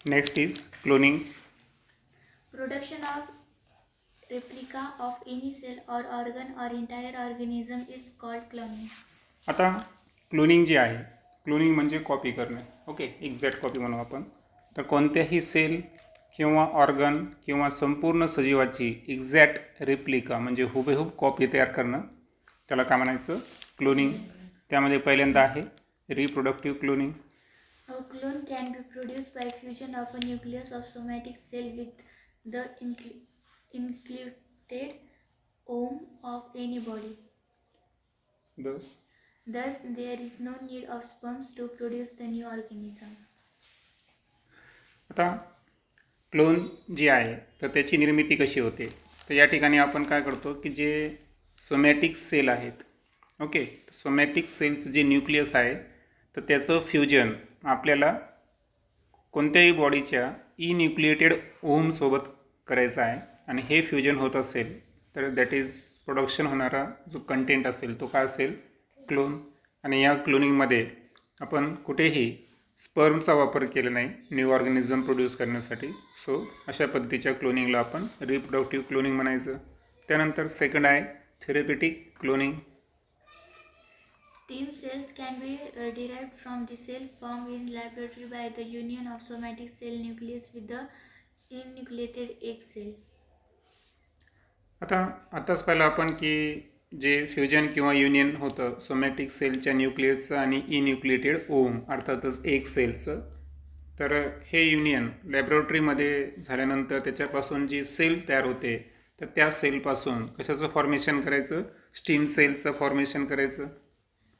Next is cloning. Production of replica of any cell or organ or entire organism is called cloning. आता cloning जे आहे, cloning म्हणजे copy करणे. Okay, exact copy म्हणू आपण. तर कोणत्याही सेल किंवा ऑर्गन किंवा संपूर्ण सजीवाची एक्झॅक्ट रेप्लिका म्हणजे हुबेहूब कॉपी तयार करणं, त्याला काय म्हणायचं? क्लोनिंग. त्यामध्ये पहिल्यांदा आहे reproductive cloning. A clone can be produced by fusion of a nucleus of somatic cell with the included ovum of any body. Thus, there is no need of sperms to produce the new organism. आता clone जी आहे तर त्याची निर्मिती कशी होते? तर या ठिकाणी आपण काय करतो की जे सोमॅटिक सेल आहेत, ओके, सोमॅटिक सेलचं जे न्यूक्लियस आहे तर त्याचं फ्युजन आपल्याला कोणत्याही बॉडीच्या इन्युक्लिएटेड ओमसोबत करायचं आहे. आणि हे फ्युजन होत असेल तर दॅट इज प्रोडक्शन होणारा जो कंटेंट असेल तो काय असेल? क्लोन. आणि या क्लोनिंगमध्ये आपण कुठेही स्पर्मचा वापर केला नाही न्यू ऑर्गॅनिझम प्रोड्यूस करण्यासाठी. सो अशा पद्धतीच्या क्लोनिंगला आपण रिप्रोडक्टिव्ह क्लोनिंग म्हणायचं. त्यानंतर सेकंड आहे थेरपेटिक cloning. Stem cells can be derived from the cell formed in laboratory by the union of somatic cell nucleus with the enucleated egg cell. आताच पाहिलं आपण की जे फ्युजन किंवा युनियन होतं सोमॅटिक सेलच्या न्यूक्लियसचं आणि इन्युक्लिएटेड ओम अर्थातच एग सेलचं. तर हे युनियन लॅबोरेटरीमध्ये झाल्यानंतर त्याच्यापासून जी सेल तयार होते तर त्या सेलपासून कशाचं फॉर्मेशन करायचं? स्टेम सेलचं फॉर्मेशन करायचं.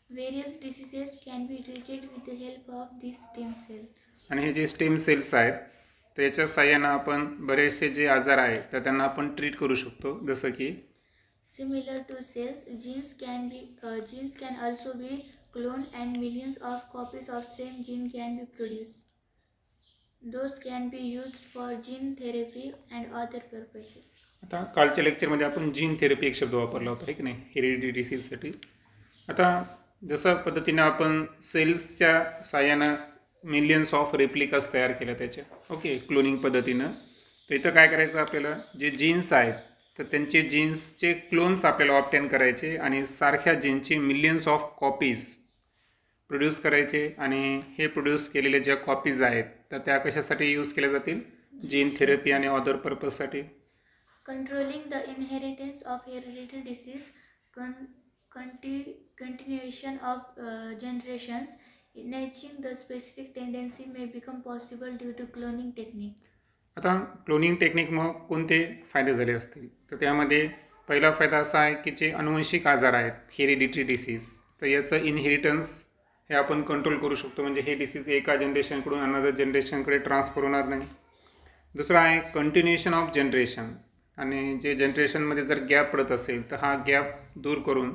Various diseases can be treated with the help of these stem cells. आणि हे जे स्टेम सेल्स आहेत तर याच्या साह्यानं आपण बरेचसे जे आजार आहेत तर त्यांना आपण ट्रीट करू शकतो. जसं की Similar to cells, genes can also be cloned and millions of copies of same gene can be produced. Those can be used for gene therapy and other purposes. आता कालच्या लेक्चरमध्ये आपण जीन थेरपी एक शब्द वापरला होता आहे की नाही, हेरिडिटी डिसीजसाठी. आता जसं पद्धतीनं आपण सेल्सच्या साह्यानं मिलियन्स ऑफ रेप्लिकास तयार केल्या त्याच्या, ओके, क्लोनिंग पद्धतीनं. तर इथं काय करायचं आपल्याला? जे जीन्स आहेत तर त्यांचे जीन्सचे क्लोन्स आपल्याला ऑब्टेन करायचे आणि सारख्या जीन्सची मिलियन्स ऑफ कॉपीज प्रोड्यूस करायचे. आणि हे प्रोड्यूस केलेले ज्या कॉपीज आहेत तर त्या कशासाठी यूज केल्या जातील? जीन थेरपी आणि other पर्पजसाठी. Controlling the inheritance of hereditary disease, continuation of generations, enhancing the specific tendency may become possible due to cloning technique. आता क्लोनिंग टेक्निक मग कोणते फायदे झाले असतील? तर त्यामध्ये पहिला फायदा असा आहे की जे अनुवंशिक आजार आहेत, हेरिडिटरी डिसीज, तर याचं इनहेरिटन्स हे आपण कंट्रोल करू शकतो. म्हणजे हे डिसीज एका जनरेशनकडून अनदर जनरेशनकडे ट्रान्सफर होणार नाही. दुसरा आहे कंटिन्युएशन ऑफ जनरेशन. आणि जे जनरेशनमध्ये जर गॅप पडत असेल तर हा गॅप दूर करून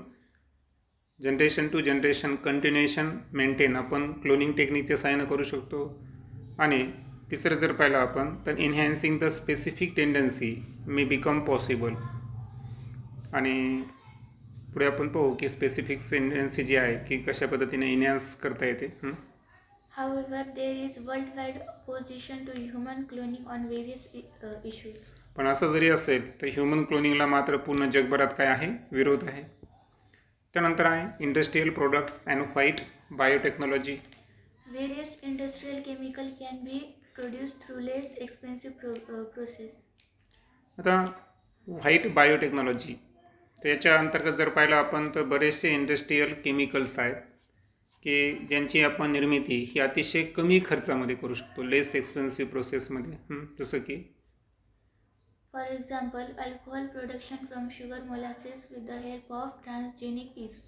generation to generation continuation maintain आपण क्लोनिंग टेक्निकच्या सहाय्यानं करू शकतो. आणि तिसरं जर पाहिलं आपण तर enhancing the specific tendency may become possible. आणि पुढे आपण पाहू की स्पेसिफिक टेंडन्सी जी आहे की कशा पद्धतीने एनहॅन्स करता येते. However, there is worldwide opposition to human cloning on various issues. पण असं जरी असेल तर ह्युमन क्लोनिंगला मात्र पूर्ण जगभरात काय आहे? विरोध आहे. त्यानंतर आहे industrial products and white biotechnology. Various industrial chemical can be produced through less expensive process. आता व्हाईट बायोटेक्नॉलॉजी तर याच्या अंतर्गत जर पाहिलं आपण तर बरेचसे इंडस्ट्रियल केमिकल्स आहेत की ज्यांची आपण निर्मिती ही अतिशय कमी खर्चामध्ये करू शकतो, लेस एक्सपेन्सिव्ह प्रोसेसमध्ये. जसं की For example, alcohol production from sugar molasses with the help of transgenic yeast.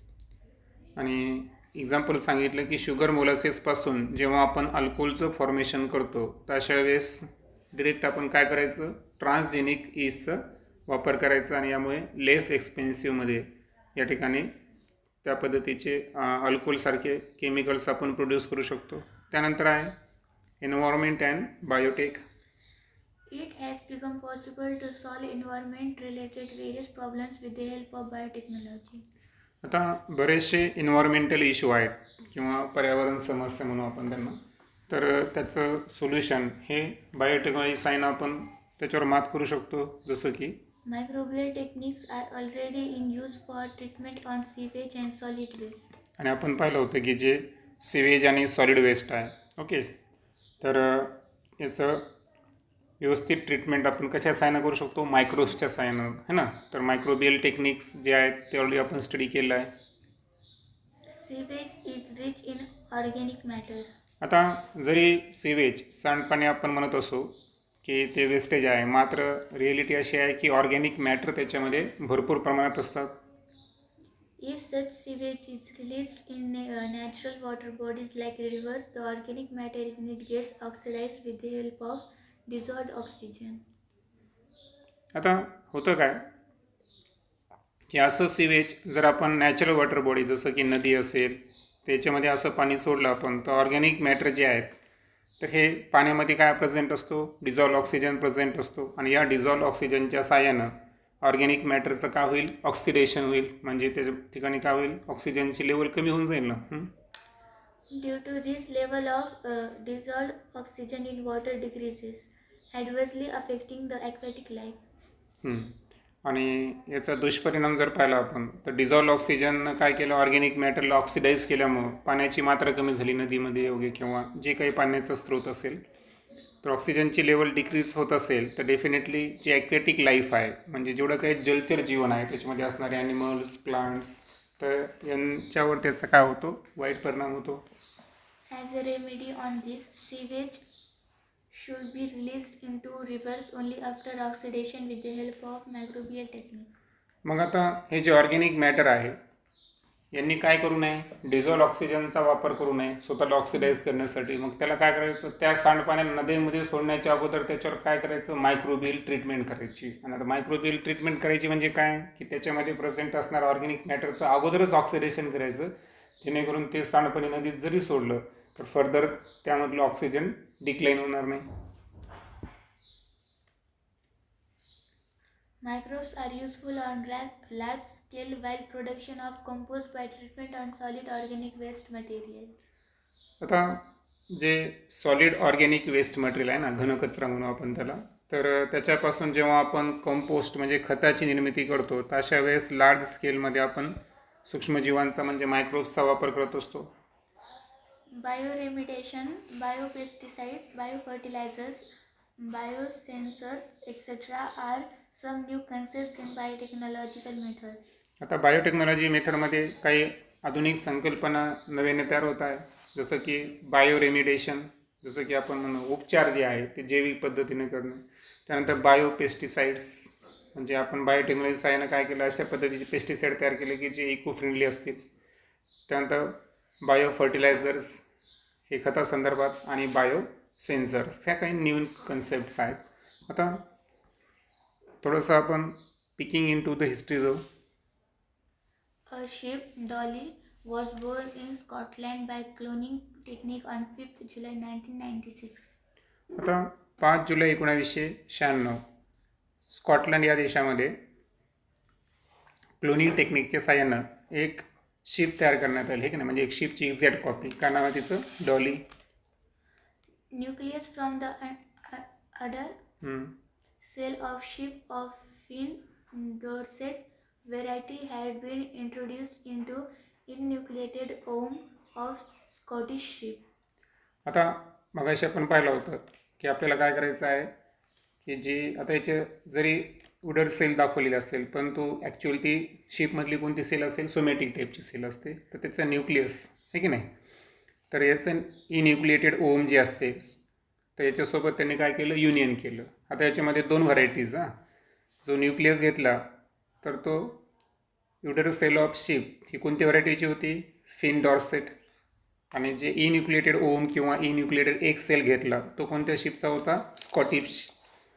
आणि एक्झाम्पल सांगितलं की शुगर मोलासेसपासून जेव्हा आपण अल्कोहोलचं फॉर्मेशन करतो तर अशा वेळेस डिरेक्ट आपण काय करायचं? ट्रान्सजेनिक ईस्टचा वापर करायचा. आणि यामुळे लेस एक्सपेन्सिव्हमध्ये या ठिकाणी त्या पद्धतीचे अल्कोहोलसारखे केमिकल्स आपण प्रोड्यूस करू शकतो. त्यानंतर आहे environment and biotech. It has become possible to solve environment-related various problems with the help of biotechnology. आता बरेचसे एन्व्हायरमेंटल इश्यू आहेत किंवा पर्यावरण समस्या म्हणू आपण त्यांना. तर त्याचं सोल्युशन हे बायोटेक्नॉलॉजी सायन आपण त्याच्यावर मात करू शकतो. जसं की Microbial techniques are already in use for treatment on sewage and solid waste. आणि आपण पाहिलं होतं की जे सिवेज आणि सॉलिड वेस्ट आहे, ओके, तर याचं व्यवस्थित ट्रीटमेंट आपण कशा साहाय्यानं करू शकतो? मायक्रोब्सच्या साहाय्यानं, है ना. तर मायक्रोबियल टेक्निक्स जे आहेत ते ऑलरेडी आपण स्टडी केलं आहे. Sewage is rich in organic matter. आता जरी सिवेज सांडपाणी आपण म्हणत असो की ते वेस्टेज आहे, मात्र रिॲलिटी अशी आहे की ऑर्गॅनिक मॅटर त्याच्यामध्ये भरपूर प्रमाणात असतात. If such sewage is released in natural water bodies like rivers, the organic matter in it gets oxidized with the help of dissolved oxygen. आता होतं काय की असं सिवेज जर आपण नॅचरल वॉटर बॉडी जसं की नदी असेल त्याच्यामध्ये असं पाणी सोडलं आपण, तर ऑर्गॅनिक मॅटर जे आहेत तर हे पाण्यामध्ये काय प्रेझेंट असतो? डिझॉल्व ऑक्सिजन प्रेझेंट असतो. आणि या डिझॉल्व ऑक्सिजनच्या साहाय्यानं ऑर्गॅनिक मॅटरचं काय होईल? ऑक्सिडेशन होईल. म्हणजे त्याच्या ठिकाणी काय होईल? ऑक्सिजनची लेवल कमी होऊन जाईल ना. Due to this, level of dissolved oxygen in water decreases, adversely affecting the aquatic life. आणि याचा दुष्परिणाम जर पाहिला आपण तर डिझॉल्व ऑक्सिजन काय केलं? ऑर्गॅनिक मॅटरला ऑक्सिडाईज केल्यामुळं पाण्याची मात्रा कमी झाली नदीमध्ये वगैरे किंवा जे काही पाण्याचा स्रोत असेल, तर ऑक्सिजनची लेवल डिक्रीज होत असेल तर डेफिनेटली जे ॲक्वेटिक लाईफ आहे म्हणजे जेवढं काही जलचर जीवन आहे त्याच्यामध्ये असणारे ॲनिमल्स, प्लांट्स, तर यांच्यावर त्याचा काय होतो? वाईट परिणाम होतो. As a remedy on this, sewage should be released into rivers only after oxidation with the help of microbial technique. मग आता हे जे ऑर्गॅनिक मॅटर आहे यांनी काय करू नये? डिझॉल्व ऑक्सिजनचा वापर करू नये स्वतःला ऑक्सिडाईज करण्यासाठी. मग त्याला काय करायचं? त्या सांडपाण्याला नदीमध्ये सोडण्याच्या अगोदर त्याच्यावर काय करायचं? मायक्रोबियल ट्रीटमेंट करायची. आणि आता मायक्रोबियल ट्रीटमेंट करायची म्हणजे काय की त्याच्यामध्ये प्रेझेंट असणारं ऑर्गॅनिक मॅटरचं अगोदरच ऑक्सिडेशन करायचं, जेणेकरून ते सांडपाणी नदीत जरी सोडलं तर फर्दर त्यामधलं ऑक्सिजन डिक्लाईन होणार नाही. Microbes are useful on large scale while production of compost by treatment on solid organic waste material. आता जे सॉलिड ऑर्गॅनिक वेस्ट मटेरियल आहे ना, घनकचरा म्हणू आपण त्याला, तर त्याच्यापासून जेव्हा आपण कंपोस्ट म्हणजे खताची निर्मिती करतो तर अशा वेळेस लार्ज स्केलमध्ये आपण सूक्ष्मजीवांचा म्हणजे मायक्रोब्सचा वापर करत असतो. Bioremediation, biopesticides, biofertilizers, biosensors, etc. are some new concepts in biotechnological methods. आता बायोटेक्नॉलॉजी मेथडमध्ये काही आधुनिक संकल्पना नव्याने तयार होत आहे, जसं की बायोरेमिडेशन, जसं की आपण म्हणू उपचार जे आहे ते जैविक पद्धतीने करणं. त्यानंतर बायोपेस्टिसाइड्स म्हणजे आपण बायोटेक्नॉलॉजी साहाय्यानं काय केलं? अशा पद्धतीचे पेस्टिसाईड तयार केले की जे इको फ्रेंडली असतील. त्यानंतर बायो फर्टिलायझर्स हे खतासंदर्भात आणि बायो सेन्सर्स ह्या काही न्यू कन्सेप्ट्स आहेत. आता थोडंसं आपण peeking into the history जाऊ. A ship, Dolly, was born in Scotland by cloning technique on 5th July 1996. आता 5 जुलै 1996 स्कॉटलंड या देशामध्ये क्लोनिंग टेक्निकच्या साहाय्यानं एक शिप तयार करण्यात आली, हे की नाही, म्हणजे एक शिपची एक्झॅक्ट कॉपी. काय नाव आहे तिचं? Dolly. Nucleus from the udder cell of ship of Finn Dorset variety had been introduced into enucleated ovum of Scottish sheep. आता मगाशी आपण पाहिलं होतं की आपल्याला काय करायचं आहे की जी आता याचे जरी उडर सेल दाखवलेली असेल पण तो ॲक्च्युअली ती शिपमधली कोणती सेल असेल? सोमॅटिक टाईपची सेल असते, तर त्याचं न्यूक्लियस आहे की नाही. तर याचं इन्युक्लिएटेड ओम जे असते तर याच्यासोबत त्यांनी काय केलं? युनियन केलं. आता याच्यामध्ये 2 व्हरायटीज. जो न्यूक्लियस घेतला तर तो युडर सेल ऑफ शिप ही कोणती व्हरायटीची होती? Finn Dorset. आणि जे इन्युक्लिएटेड ओम किंवा इन्युक्लिएटेड एक सेल घेतला तो कोणत्या शिपचा होता?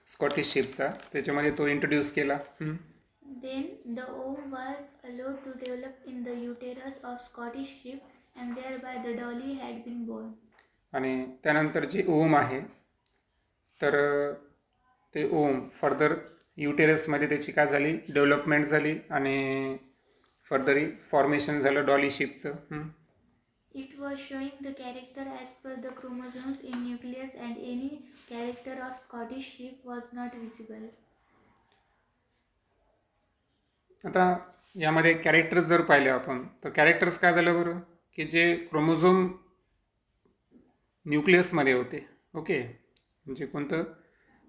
स्कॉटिश शिपचा. त्याच्यामध्ये तो इंट्रोड्यूस केला. Then the ovum was allowed to develop in the uterus of Scottish sheep and thereby the Dolly had been born. आणि त्यानंतर जे ओम आहे तर ते ओम फर्दर युटेरसमध्ये त्याची काय झाली? डेव्हलपमेंट झाली आणि फर्दर फॉर्मेशन झालं Dolly शिपचं. It was showing the character as per the chromosomes in nucleus and any character of Scottish sheep was not visible. आता यामध्ये कॅरेक्टर्स जर पाहिले आपण तर कॅरेक्टर्स काय झालं बरं की जे क्रोमोझोम न्यूक्लियसमध्ये होते. ओके, म्हणजे कोणतं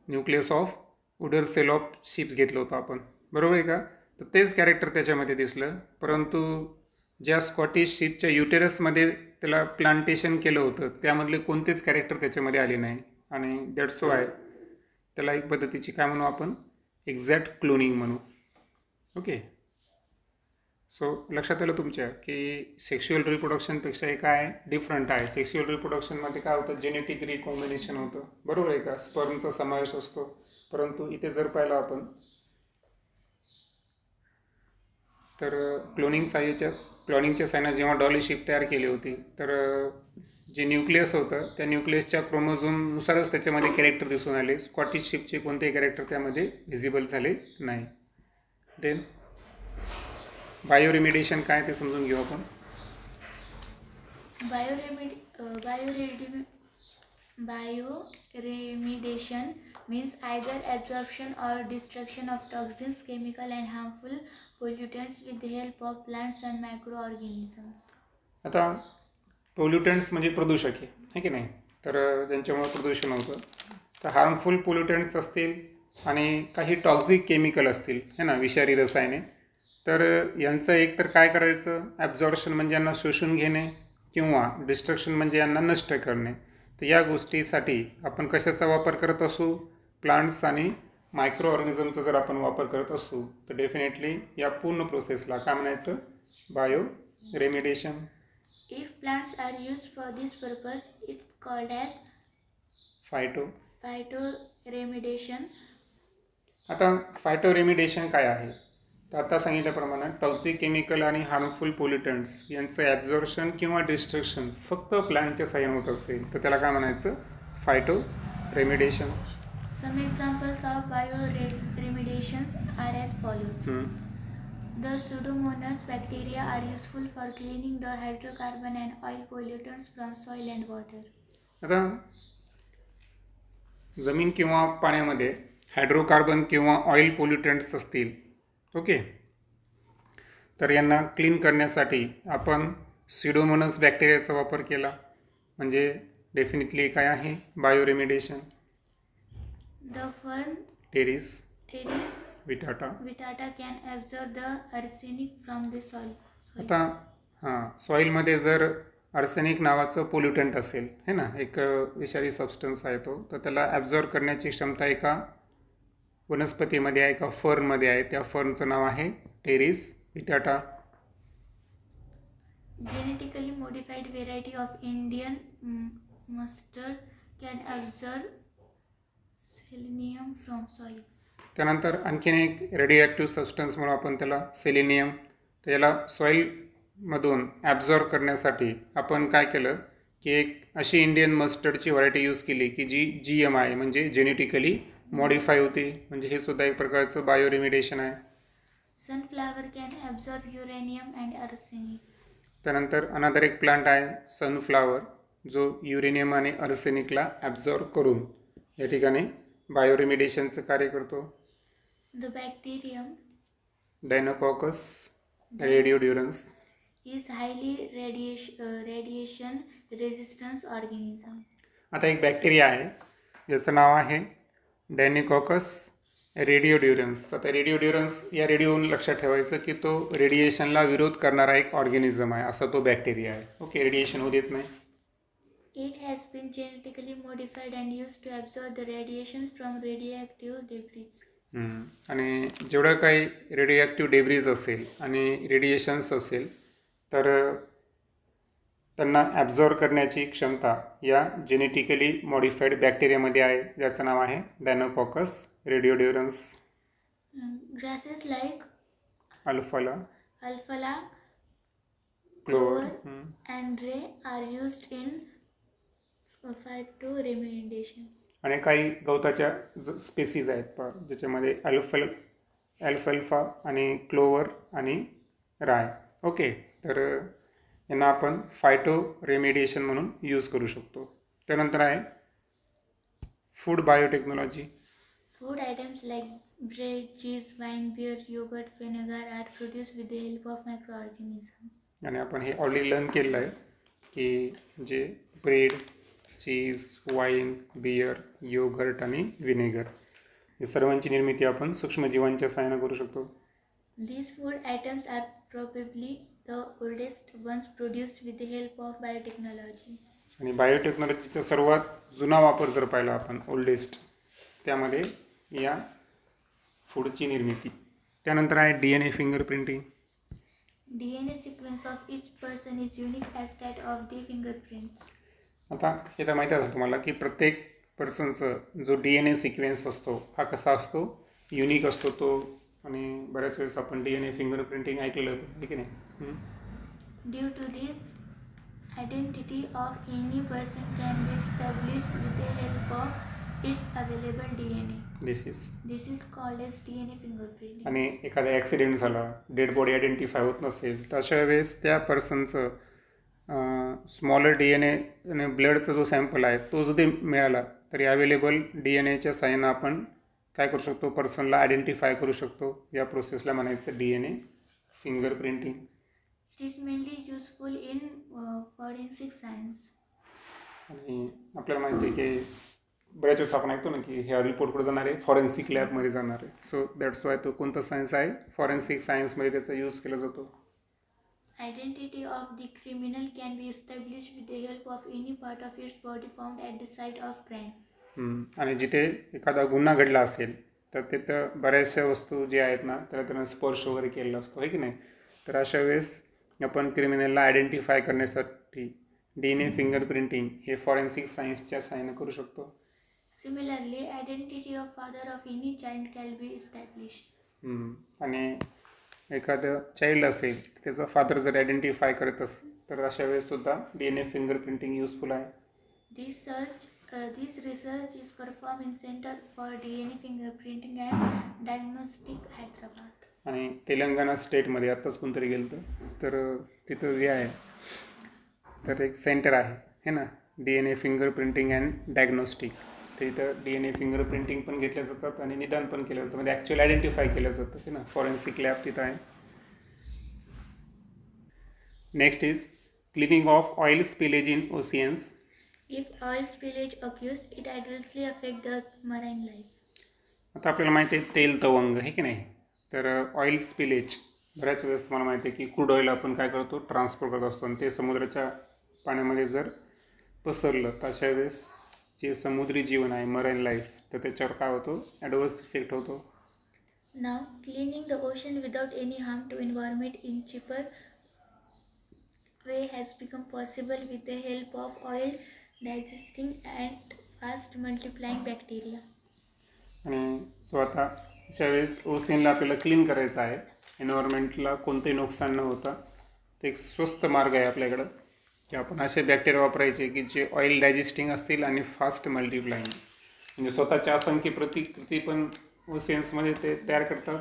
nucleus of udder cell of sheeps घेतलं होतं आपण, बरोबर आहे का. तर तेच कॅरेक्टर त्याच्यामध्ये दिसलं, परंतु ज्या स्कॉटिश शीपच्या युटेरसमध्ये त्याला प्लांटेशन केलं होतं त्यामधले कोणतेच कॅरेक्टर त्याच्यामध्ये आले नाही. आणि दॅट्स वाय त्याला एक पद्धतीची काय म्हणू आपण, एक्झॅक्ट क्लोनिंग म्हणू. ओके, सो लक्षात आलं तुमच्या की सेक्शुअल रिप्रोडक्शनपेक्षा हे काय डिफरंट आहे. सेक्शुअल रिप्रोडक्शनमध्ये काय होतं, जेनेटिक रिकॉम्बिनेशन होतं, बरोबर आहे का, स्पर्मचा समावेश असतो. परंतु इथे जर पाहिलं आपण तर क्लोनिंगच्या साहाय्याने जेव्हा डॉली शिप तयार केली होती तर जे न्यूक्लियस होतं त्या न्यूक्लियसच्या क्रोमोझोमनुसारच त्याच्यामध्ये कॅरेक्टर दिसून आले. स्कॉटिश शिपचे कोणतेही कॅरेक्टर त्यामध्ये व्हिजिबल झाले नाही. देन बायोरेमिडेशन काय ते समजून घेऊ आपण. Bioremediation means either absorption or destruction of toxins, chemical and harmful pollutants with the help of plants and microorganisms. आता पोल्युटंट्स म्हणजे प्रदूषक आहे की नाही, तर ज्यांच्यामुळे प्रदूषण होतं. तर हार्मफुल पोल्युटंट्स असतील आणि काही टॉक्झिक केमिकल असतील है ना, विषारी रसायने. तर यांचं एक तर काय करायचं, ॲब्झॉर्प्शन म्हणजे यांना शोषून घेणे किंवा डिस्ट्रक्शन म्हणजे यांना नष्ट करणे. तर या गोष्टीसाठी आपण कशाचा वापर करत असू, प्लांट्स आणि मायक्रो ऑर्गॅनिझमचा जर आपण वापर करत असू तर डेफिनेटली या पूर्ण प्रोसेसला काय म्हणायचं, bio remediation. If plants are used for this purpose, it's called as phytoremediation. आता फायटोरेमिडेशन काय आहे, तर आता सांगितल्याप्रमाणे टॉक्झिक केमिकल आणि हार्मफुल पोल्युटंट्स यांचं ॲब्झॉर्प्शन किंवा डिस्ट्रक्शन फक्त प्लांटच्या साह्याने होत असेल तर त्याला काय म्हणायचं, फायटोरेमिडेशन. Some examples of bioremediations are as follows. The Pseudomonas bacteria are useful for cleaning the hydrocarbon and oil pollutants from soil and water. आता जमीन किंवा पाण्यामध्ये हायड्रोकार्बन किंवा ऑइल पोल्युटंट्स असतील, ओके, तर यांना क्लीन करण्यासाठी आपण स्यूडोमोनस बॅक्टेरियाचा वापर केला, म्हणजे डेफिनेटली काय आहे, bioremediation. The fern Pteris vittata can absorb the arsenic from the soil. आता सॉईलमध्ये जर आर्सेनिक नावाचं पोल्युटंट असेल है ना, एक विषारी सबस्टन्स आहे तो, तर त्याला ॲब्झॉर्ब करण्याची क्षमता एका वनस्पतीमध्ये आहे, एका फर्नमध्ये आहे. त्या फर्नचं नाव आहे terrace विटाटा. Genetically modified variety of Indian mustard can absorb selenium from soil. त्यानंतर आणखीन एक रेडिओ ॲक्टिव्ह सबस्टन्स म्हणून आपण त्याला सेलेनियम. तर याला सॉईलमधून ॲब्झॉर्ब करण्यासाठी आपण काय केलं की एक अशी इंडियन मस्टर्डची व्हरायटी यूज केली की जी GMI म्हणजे जेनेटिकली मॉडिफाय होती, म्हणजे हे सुद्धा एक प्रकारचं बायोरेमिडेशन आहे. Sunflower can absorb uranium and arsenic. त्यानंतर अनदर एक प्लांट आहे सनफ्लावर, जो युरेनियम आणि आर्सेनिकला ॲब्झॉर्ब करून या ठिकाणी बायोरेमिडेशनचं कार्य करतो. The bacterium डायनोकॉकस रेडिओड्युरन्स is highly radiation resistant organism. आता एक बॅक्टेरिया आहे ज्याचं नाव आहे डायनोकॉकस रेडिओड्युरन्स. आता रेडिओड्युरन्स या रेडिओन लक्षात ठेवायचं की तो रेडिएशनला विरोध करणारा एक ऑर्गॅनिझम आहे, असा तो बॅक्टेरिया आहे. ओके, रेडिएशन होऊ देत नाही. It has been genetically modified and used to absorb the radiations from radioactive debris. आणि जेवढं काही रेडिओ ॲक्टिव्ह डेब्रीज असेल आणि रेडिएशन्स असेल तर त्यांना ॲब्झॉर्ब करण्याची क्षमता या जेनेटिकली मॉडिफाईड बॅक्टेरियामध्ये आहे, ज्याचं नाव आहे डायनोकॉकस रेडिओड्युरन्स. Grasses like अल्फाला, clover and ray are used in phytoremediation. आणि काही गवताच्या स्पेसीज आहेत ज्याच्यामध्ये अल्फाल्फा आणि क्लोवर आणि राय. ओके, तर यांना आपण फायटो रेमेडिएशन म्हणून यूज करू शकतो. त्यानंतर आहे food biotechnology. Food items like bread, cheese, wine, beer, yogurt, vinegar are produced with the help of microorganisms. आणि आपण हे ऑलरेडी लर्न केलेलं आहे की जे ब्रेड, चीज, वाईन, बियर, योगर्ट आणि विनेगर या सर्वांची निर्मिती आपण सूक्ष्मजीवांच्या सहाय्याने करू शकतो. These food items are probably the oldest ones produced with the help of biotechnology. आणि बायोटेक्नॉलॉजीचा सर्वात जुना वापर जर पाहिला आपण ओल्डेस्ट, त्यामध्ये या फूडची निर्मिती. त्यानंतर आहे DNA fingerprinting. DNA sequence of each person is unique as that of the fingerprints. आता हे तर माहिती आहे तुम्हाला की प्रत्येक पर्सनचं जो DNA सिक्वेन्स असतो हा कसा असतो, युनिक असतो तो. आणि बऱ्याच वेळेस आपण DNA फिंगरप्रिंटिंग ऐकलेलं आहे की नाही. Due to this, identity of any person can be established with the help of its available DNA. This is called as DNA fingerprinting. आणि एखादा ॲक्सिडेंट झाला, डेड बॉडी आयडेंटिफाय होत नसेल तर अशा वेळेस त्या पर्सनचं स्मॉलर DNA आणि ब्लडचा जो सॅम्पल आहे तो जर मिळाला तरी अवेलेबल DNAच्या साहाय्यानं आपण काय करू शकतो, पर्सनला आयडेंटिफाय करू शकतो. या प्रोसेसला म्हणायचं DNA fingerprinting. It is mainly useful in forensic science. आणि आपल्याला माहिती आहे की बऱ्याच वेळेस आपण ऐकतो ना की ह्या रिपोर्ट कुठे जाणार आहे, फॉरेन्सिक लॅबमध्ये जाणार आहे. सो दॅट्स वाय तो कोणता सायन्स आहे, फॉरेन्सिक सायन्समध्ये त्याचा यूज केला जातो. Identity of the criminal can be established with the help of any part of its body found at the site of crime. आणि जिथे एखादा गुन्हा घडला असेल तर तिथं बऱ्याचशा वस्तू जे आहेत ना त्याला त्यांना स्पर्श वगैरे केलेला असतो आहे की नाही. तर अशा वेळेस आपण क्रिमिनलला आयडेंटिफाय करण्यासाठी DNA फिंगरप्रिंटिंग हे फॉरेन्सिक सायन्सच्या सहाय्याने करू शकतो. Similarly, identity of father of any child can be established. आणि एखादं चाइल्ड असेल त्याचा फादर जर आयडेंटिफाय करत असेल तर अशा वेळेस सुद्धा DNA फिंगरप्रिंटिंग युजफुल आहे. This research is performed in Center for DNA Fingerprinting and Diagnostic, Hyderabad. आणि तेलंगणा स्टेटमध्ये आत्ताच कोणतरी गेलं तर तिथं जे आहे तर एक सेंटर आहे है ना, DNA फिंगरप्रिंटिंग अँड डायग्नोस्टिक. तर इथं DNA फिंगरप्रिंटिंग पण घेतल्या जातात आणि निदान पण केलं जातं, म्हणजे ॲक्च्युअल आयडेंटिफाय केलं जातं है ना. फॉरेन्सिक लॅब तिथं आहे. Next is cleaning of oil spillage in oceans. If oil spillage occurs, it adversely affects the marine life. आता आपल्याला माहिती आहे तेल तवंग आहे की नाही. तर ऑइल स्पिलेज बऱ्याच वेळेस तुम्हाला माहिती आहे की क्रूड ऑइल आपण काय करतो, ट्रान्सपोर्ट करत असतो आणि ते समुद्राच्या पाण्यामध्ये जर पसरलं तर अशा वेळेस जे समुद्री जीवन आहे, मराईन लाईफ, तर त्याच्यावर काय होतो, ॲडवर्स इफेक्ट होतो. Now, cleaning the ocean without any harm to environment in cheaper way has become possible with the help of oil digesting and fast multiplying bacteria. आणि सो आता अशा वेळेस ओशियनला आपल्याला क्लीन करायचं आहे, एन्व्हायरमेंटला कोणतेही नुकसान न होता. ते एक स्वस्त मार्ग आहे आपल्याकडं की आपण असे बॅक्टेरिया वापरायचे की जे ऑइल डायजेस्टिंग असतील आणि फास्ट मल्टिप्लाइंग, म्हणजे स्वतःच्या असंख्य प्रतिकृती पण ओशियन्समध्ये ते तयार करतात.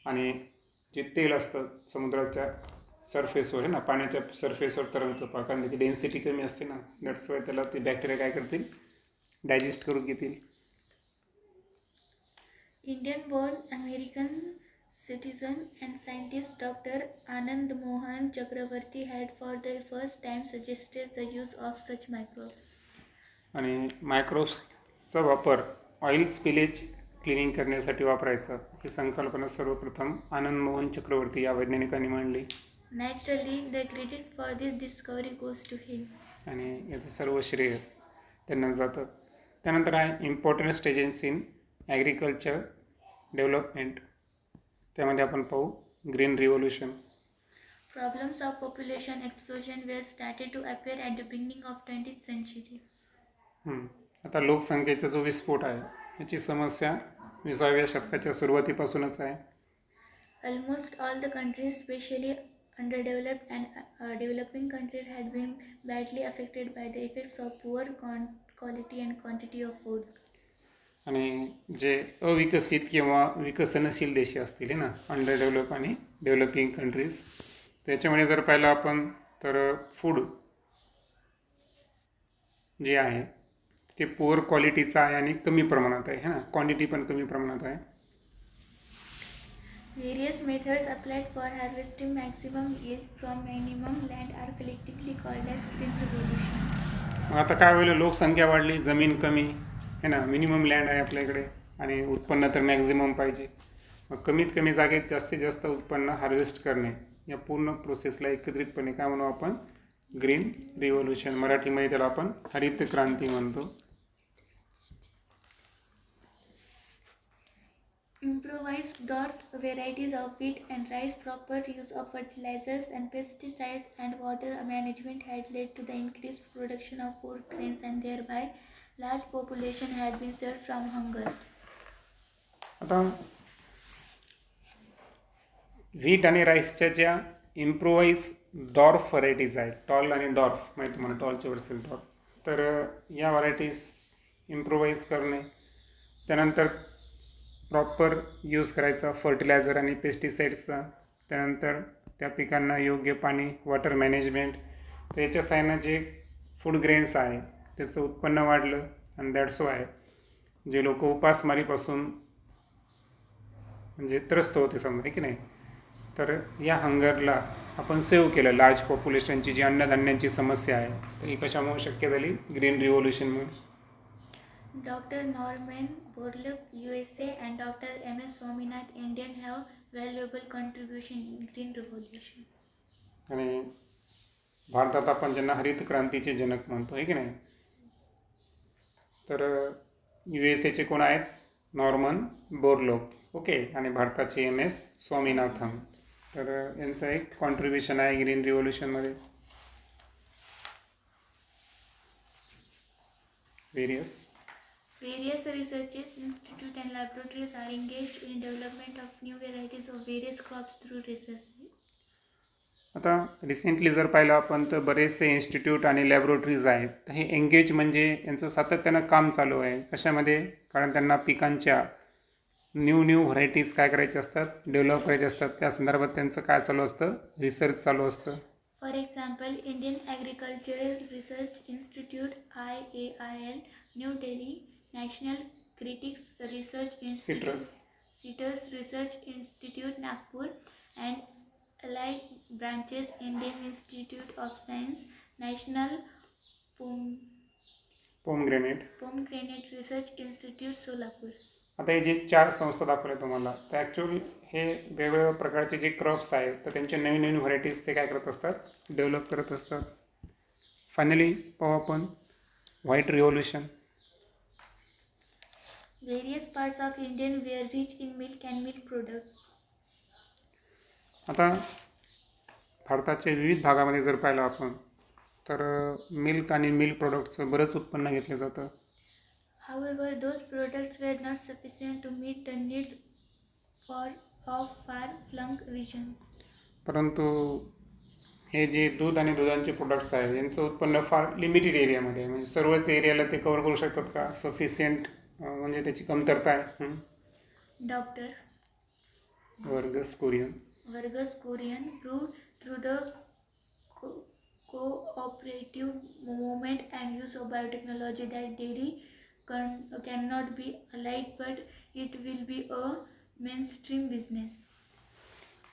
आणि जे तेल असतं समुद्राच्या सरफेसवर आहे ना, पाण्याच्या सरफेसवर तरंगतं कारण त्याची डेन्सिटी कमी असते ना, दॅट्स वाय त्याला ते बॅक्टेरिया काय करतील, डायजेस्ट करून घेतील. Indian-born American citizen and scientist Dr. Anand Mohan Chakravarti had for the first time suggested the use of such microbes. आणि मायक्रोब्सचा वापर ऑइल स्पिलेज क्लिनिंग करण्यासाठी वापरायचा ही संकल्पना सर्वप्रथम आनंद मोहन चक्रवर्ती या वैज्ञानिकांनी मांडली. Naturally, the credit for this discovery goes to him. आणि याचं सर्व श्रेय त्यांना जातं. त्यानंतर आहे important stages in agriculture development. त्यामध्ये आपण पाहू green revolution. Problems of population explosion were started to appear at the beginning of 20th century. आता लोकसंख्येचा जो विस्फोट आहे याची समस्या 20व्या शतकाच्या सुरुवातीपासूनच आहे. Almost all the countries, especially underdeveloped and developing countries, had been badly affected by the effects of poor quality and quantity of food. आणि जे अविकसित किंवा विकसनशील देश असतील ना, अंडर डेव्हलप आणि डेव्हलपिंग कंट्रीज, त्याच्यामुळे जर पाहिलं आपण तर फूड जे आहे ते पुअर क्वालिटीचं आहे आणि कमी प्रमाणात आहे, ना क्वांटिटी पण कमी प्रमाणात आहे. Various methods applied for harvesting maximum yield from minimum land are collectively called as green revolution. आता काय होईल, लोकसंख्या वाढली, जमीन कमी आहे ना, मिनिमम लँड आहे आपल्याकडे आणि उत्पन्न तर मॅक्झिमम पाहिजे. मग कमीत कमी जागेत जास्तीत जास्त उत्पन्न हार्वेस्ट करणे, या पूर्ण प्रोसेसला एकत्रितपणे काय म्हणू आपण, ग्रीन रिव्होल्यूशन. मराठीमध्ये त्याला आपण हरित क्रांती म्हणतो. Improvised dwarf varieties of wheat and rice, proper use of fertilizers and pesticides, and water management had led to the increased production of food grains, and thereby large population had been saved from hunger. आता wheat आणि राईसच्या ज्या improvise dwarf varieties आहेत, tall आणि dwarf माहिती तुम्हाला, टॉलचे Vercel dwarf, तर या varieties improvise करणे, त्यानंतर प्रॉपर यूज करायचा फर्टिलायझर आणि पेस्टिसाइड्सचा, त्यानंतर त्या पिकांना योग्य पाणी, वॉटर मॅनेजमेंट, तर याच्या साहाय्यानं जे फूड ग्रेन्स आहे त्याचं उत्पन्न वाढलं. आणि दॅट्स वाय जे लोक उपासमारीपासून म्हणजे त्रस्त होते समजा, की नाही, तर या हंगरला आपण सेव्ह केलं. लार्ज पॉप्युलेशनची जी अन्नधान्यांची समस्या आहे, तर ही कशामुळे शक्य झाली, green रिव्होल्यूशनमुळे. Dr. Norman Borlaug, USA, and Dr. M.S. Swaminathan, Indian, have valuable contribution in green revolution. आणि भारतात आपण ज्यांना हरित क्रांतीचे जनक म्हणतो, आहे की नाही, तर USA कोण आहेत, नॉर्मन बोरलॉग, ओके, आणि भारताचे M.S. स्वामीनाथन. तर यांचं एक कॉन्ट्रीब्युशन आहे green रिव्होल्यूशनमध्ये. Various researches, institutes and laboratories are engaged in development of new varieties of various crops through research. आता रिसेंटली जर पाहिलं आपण तर बरेचसे इन्स्टिट्यूट आणि लॅबोरेटरीज आहेत. तर हे एंगेज म्हणजे यांचं सातत्यानं काम चालू आहे. कशामध्ये, कारण त्यांना पिकांच्या न्यू व्हरायटीज काय करायचे असतात, डेव्हलप करायचे असतात. त्या संदर्भात त्यांचं काय चालू असतं, रिसर्च चालू असतं. For example, Indian agricultural research institute IARL, new Delhi, national critics research institute, citrus research institute, Nagpur, and allied branches, Indian institute of science, national pomegranate research institute, Solapur. आता हे जे 4 संस्था दाखवल्या तुम्हाला, तर ॲक्च्युअली हे वेगवेगळ्या प्रकारचे जे क्रॉप्स आहेत, तर त्यांचे नवीन व्हरायटीज ते काय करत असतात, डेव्हलप करत असतात. फायनली पाहू आपण white revolution. Various parts of India were rich in milk and milk products. आता भारताच्या विविध भागामध्ये जर पाहिलं आपण, तर मिल्क आणि मिल्क प्रोडक्टचं बरंच उत्पन्न घेतलं जातं. However, those products were not sufficient to meet the needs of far-flung regions. परंतु हे जे दूध आणि दुधाचे प्रोडक्ट्स आहेत, यांचं उत्पन्न फार लिमिटेड एरियामध्ये आहे. म्हणजे सर्वच एरियाला ते कव्हर करू शकतात का, सफिशियंट म्हणजे त्याची कमतरता आहे. Doctor Verghese Kurien proved through the cooperative movement and use of biotechnology that dairy cannot be allied, but it will be a mainstream business.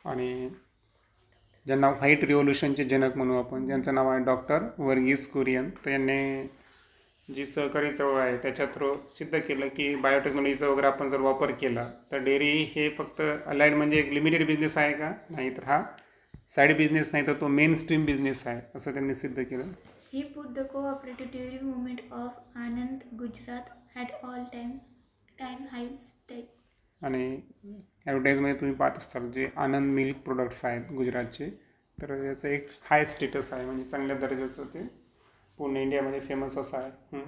आणि ज्यांना व्हाईट रिव्होल्यूशनचे जनक म्हणू आपण, ज्यांचं नाव आहे डॉक्टर वर्गीस कुरियन, तर यांनी जी सहकारी चळवळ आहे त्याच्या थ्रू सिद्ध केलं की बायोटेक्नॉलॉजीचा वगैरे आपण जर वापर केला तर डेअरी हे फक्त अलाइड म्हणजे एक लिमिटेड बिझनेस आहे का, नाही तर हा साईड बिझनेस नाही तर तो मेन स्ट्रीम बिझनेस आहे, असं त्यांनी सिद्ध केलं. He put the cooperative dairy movement of Anand, Gujarat at all time high stake. आणि ॲडव्हर्टाईजमध्ये तुम्ही पाहत असताल जे आनंद मिल्क प्रोडक्ट्स आहेत गुजरातचे, तर याचं एक हाय स्टेटस आहे, म्हणजे चांगल्या दर्जाचं ते पूर्ण इंडियामध्ये फेमस असं आहे.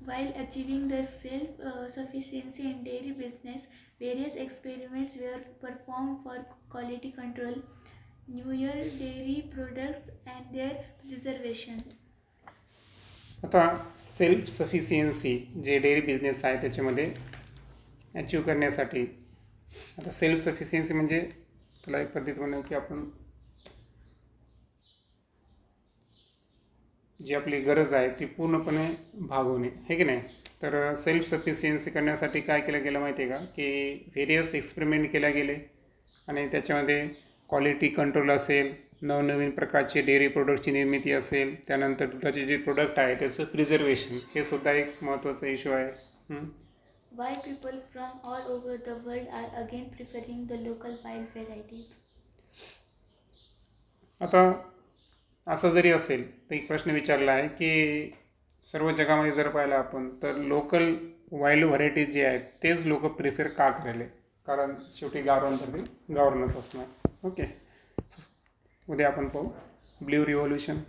While achieving the self-sufficiency in dairy business, various experiments were performed for quality control, newer dairy products and their preservation. आता सेल्फ सफिशियन्सी जे डेअरी बिझनेस आहे त्याच्यामध्ये अचीव करण्यासाठी, आता सेल्फ सफिशियन्सी म्हणजे तुला एक पद्धत म्हणू की आपण जी आपली गरज आहे ती पूर्णपणे भागवणे, हे की नाही. तर सेल्फ सफिशियन्सी करण्यासाठी काय केलं गेलं माहिती आहे का, की व्हेरियस एक्सपेरिमेंट केले गेले आणि त्याच्यामध्ये क्वालिटी कंट्रोल असेल, नवनवीन प्रकारचे डेअरी प्रोडक्टची निर्मिती असेल, त्यानंतर दुधाचे जे प्रोडक्ट आहे त्याचं प्रिझर्वेशन, हे सुद्धा एक महत्त्वाचा इश्यू आहे. Why people from all over the world are again preferring the local wild varieties? आता असं जरी असेल तर एक प्रश्न विचारला आहे की सर्व जगामध्ये जर पाहिलं आपण तर लोकल वाईल्ड व्हरायटीज जे आहेत तेच लोक प्रिफर का करायले, कारण शेवटी गावरान तर ते गावरानच असणार. ओके, उद्या आपण पाहू ब्ल्यू रिव्होल्यूशन.